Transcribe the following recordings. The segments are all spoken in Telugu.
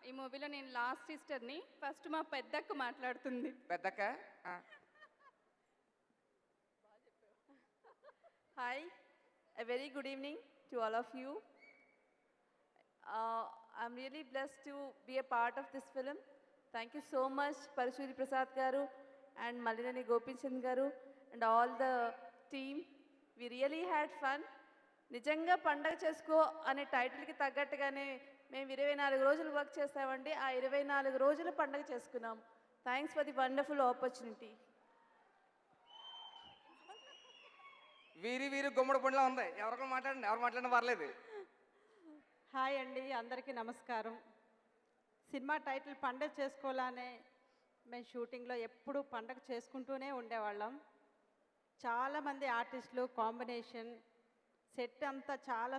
ఈ మూవీలో నేను లాస్ట్ సిస్టర్ని. ఫస్ట్ మా పెద్దక్క మాట్లాడుతుంది. పెద్దక్క Hi, a very good evening to all of you. I'm really blessed to be a part of this film. Thank you so much, Parashuri Prasad Garu and Malinani Gopinchand Garu and all the team. We really had fun. నిజంగా పండగ చేసుకో అనే టైటిల్కి తగ్గట్టుగానే మేము 24 రోజులు వర్క్ చేస్తామండి. ఆ 24 రోజులు పండగ చేసుకున్నాం. Thanks for the wonderful opportunity. వీరి వీరి గుమ్మడి పండులా ఉంది. ఎవరు మాట్లాడినా పర్లేదు. హాయ్ అండి, అందరికీ నమస్కారం. సినిమా టైటిల్ పండగ చేసుకోవాలనే మేము షూటింగ్లో ఎప్పుడూ పండగ చేసుకుంటూనే ఉండేవాళ్ళం. చాలామంది ఆర్టిస్టులు కాంబినేషన్ సెట్ అంతా చాలా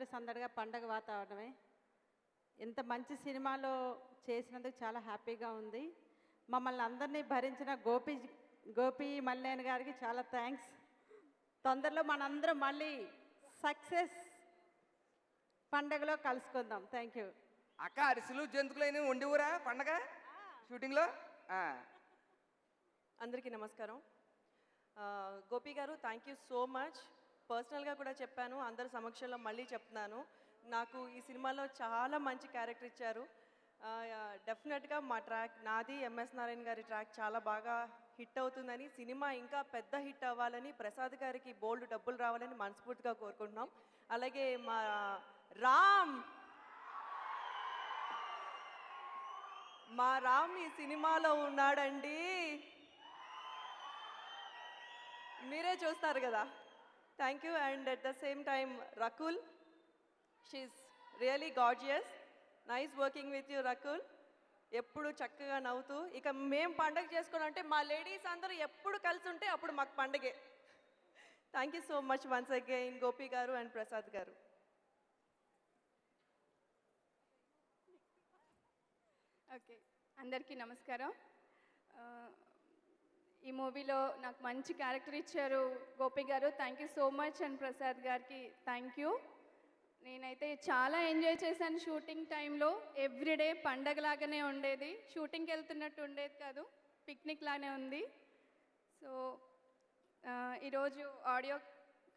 సందడిగా పండగ వాతావరణమే. ఇంత మంచి సినిమాలో చేసినందుకు చాలా హ్యాపీగా ఉంది. మమ్మల్ని అందరినీ భరించిన గోపి మల్లేన్ గారికి చాలా థ్యాంక్స్. తొందరలో మనందరం మళ్ళీ సక్సెస్ పండగలో కలుసుకుందాం. Thank you. అక్క అరిసెలు జంతుకులైన వండి ఊరా పండగ షూటింగ్లో. అందరికీ నమస్కారం. గోపి గారు, థ్యాంక్ యూ సో మచ్. పర్సనల్గా కూడా చెప్పాను, అందరి సమక్షంలో మళ్ళీ చెప్తున్నాను. నాకు ఈ సినిమాలో చాలా మంచి క్యారెక్టర్ ఇచ్చారు. డెఫినెట్గా మా ట్రాక్ నాది ఎంఎస్ నారాయణ గారి ట్రాక్ చాలా బాగా హిట్ అవుతుందని, సినిమా ఇంకా పెద్ద హిట్ అవ్వాలని, ప్రసాద్ గారికి బోల్డ్ డబ్బులు రావాలని మనస్ఫూర్తిగా కోరుకుంటున్నాం. అలాగే మా రామ్ ఈ సినిమాలో ఉన్నాడండి, మీరే చూస్తారు కదా. Thank you. And at the same time Rakul, she's really gorgeous. Nice working with you Rakul. ఎప్పుడు చక్కగా నవ్వుతూ, ఇక మేము పండగ చేసుకోవాలంటే మా లేడీస్ అందరూ ఎప్పుడు కలిసి ఉంటే అప్పుడు మాకు పండగే. Thank you so much once again Gopi గారు అండ్ ప్రసాద్ గారు. ఓకే, అందరికీ నమస్కారం. ఈ మూవీలో నాకు మంచి క్యారెక్టర్ ఇచ్చారు గోపి గారు. Thank you so much. And Prasad గారికి థ్యాంక్ యూ. నేనైతే చాలా ఎంజాయ్ చేశాను షూటింగ్ టైంలో. ఎవ్రీడే పండగలాగానే ఉండేది, షూటింగ్కి వెళ్తున్నట్టు ఉండేది కాదు, పిక్నిక్ లానే ఉంది. సో ఈరోజు ఆడియో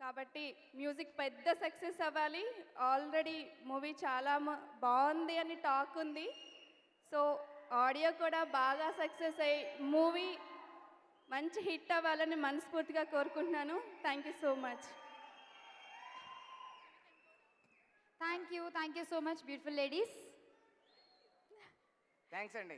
కాబట్టి మ్యూజిక్ పెద్ద సక్సెస్ అవ్వాలి. ఆల్రెడీ మూవీ చాలా బాగుంది అని టాక్ ఉంది. సో ఆడియో కూడా బాగా సక్సెస్ అయ్యి మూవీ మంచి హిట్ అవ్వాలని మనస్ఫూర్తిగా కోరుకుంటున్నాను. Thank you so much. Thank you so much, beautiful ladies. Thanks అండి.